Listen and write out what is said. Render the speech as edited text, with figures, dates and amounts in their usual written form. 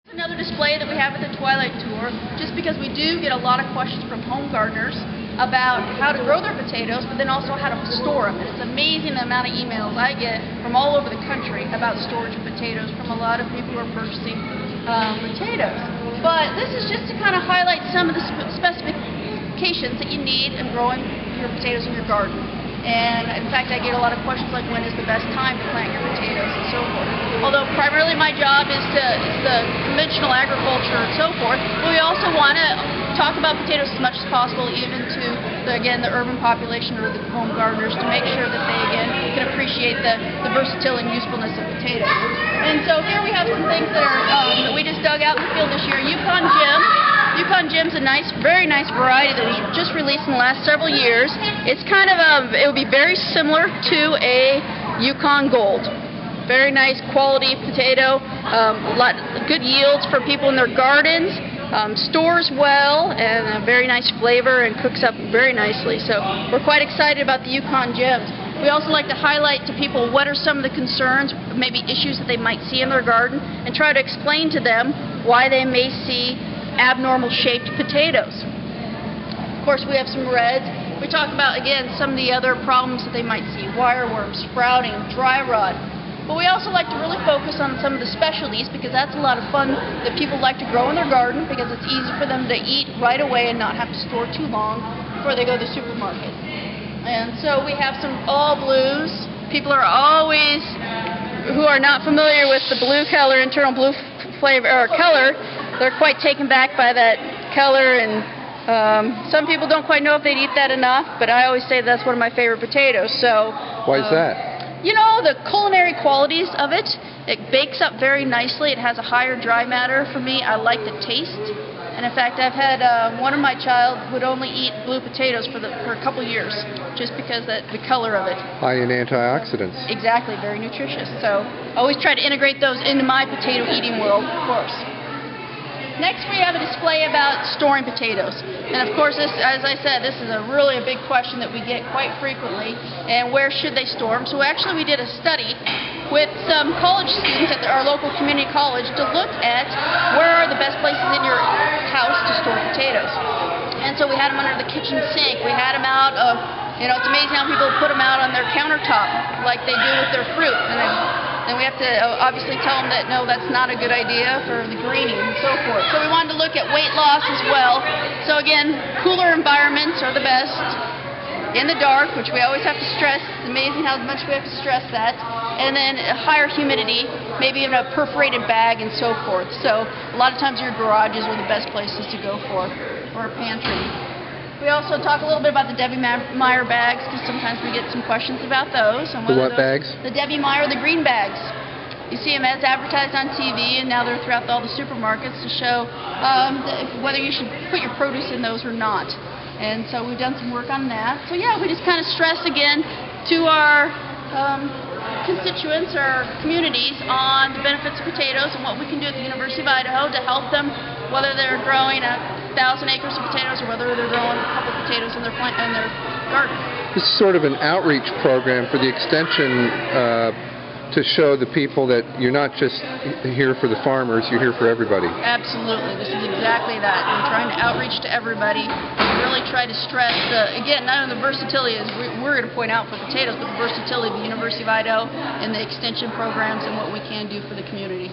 Another display that we have at the Twilight Tour, just because we do get a lot of questions from home gardeners about how to grow their potatoes, but then also how to store them. And it's amazing the amount of emails I get from all over the country about storage of potatoes from a lot of people who are purchasing potatoes. But this is just to kind of highlight some of the specifications that you need in growing your potatoes in your garden. And in fact, I get a lot of questions like when is the best time to plant your potatoes and so forth. Although primarily my job is the conventional agriculture and so forth, but we also want to talk about potatoes as much as possible, even to the urban population or the home gardeners, to make sure that they again can appreciate the versatility and usefulness of potatoes. And so here we have some things that are that we just dug out in the field this year. Yukon Gem. Yukon Gem's a very nice variety that was just released in the last several years. It's kind of it would be very similar to a Yukon Gold. Very nice quality potato, good yields for people in their gardens, stores well, and a very nice flavor and cooks up very nicely. So we're quite excited about the Yukon Gems. We also like to highlight to people what are some of the concerns, maybe issues that they might see in their garden, and try to explain to them why they may see abnormal shaped potatoes. Of course, we have some reds. We talk about, again, some of the other problems that they might see: wireworm, sprouting, dry rot. But we also like to really focus on some of the specialties, because that's a lot of fun that people like to grow in their garden, because it's easy for them to eat right away and not have to store too long before they go to the supermarket. And so we have some all blues. People are always, who are not familiar with the blue color, internal blue flavor or color, they're quite taken back by that color, and some people don't quite know if they'd eat that enough, but I always say that's one of my favorite potatoes. So why is that? You know, the culinary qualities of it. It bakes up very nicely. It has a higher dry matter for me. I like the taste. And in fact, I've had one of my child would only eat blue potatoes for a couple years, just because the color of it. High in antioxidants. Exactly, very nutritious. So I always try to integrate those into my potato eating world, of course. Next, we have a display about storing potatoes. And of course, this, as I said, this is really a big question that we get quite frequently. And where should they store them? So actually, we did a study with some college students at our local community college to look at where are the best places in your house to store potatoes. And so we had them under the kitchen sink. We had them out of, it's amazing how people put them out on their countertop like they do with their fruit. And then we have to obviously tell them that no, that's not a good idea for the greening and so forth. So we wanted to look at weight loss as well. So again, cooler environments are the best. In the dark, which we always have to stress. It's amazing how much we have to stress that. And then higher humidity, maybe in a perforated bag and so forth. So a lot of times your garages are the best places to go for, or a pantry. We also talk a little bit about the Debbie Meyer bags, because sometimes we get some questions about those. And the what bags? The Debbie Meyer, the green bags. You see them as advertised on TV, and now they're throughout all the supermarkets to show whether you should put your produce in those or not. And so we've done some work on that. So yeah, we just kind of stress again to our constituents, our communities, on the benefits of potatoes and what we can do at the University of Idaho to help them, whether they're growing 1,000 acres of potatoes or whether they're growing a couple of potatoes in their garden. This is sort of an outreach program for the extension to show the people that you're not just here for the farmers, you're here for everybody. Absolutely. This is exactly that. We're trying to outreach to everybody and really try to stress, again, not only the versatility, as we're going to point out for potatoes, but the versatility of the University of Idaho and the extension programs and what we can do for the community.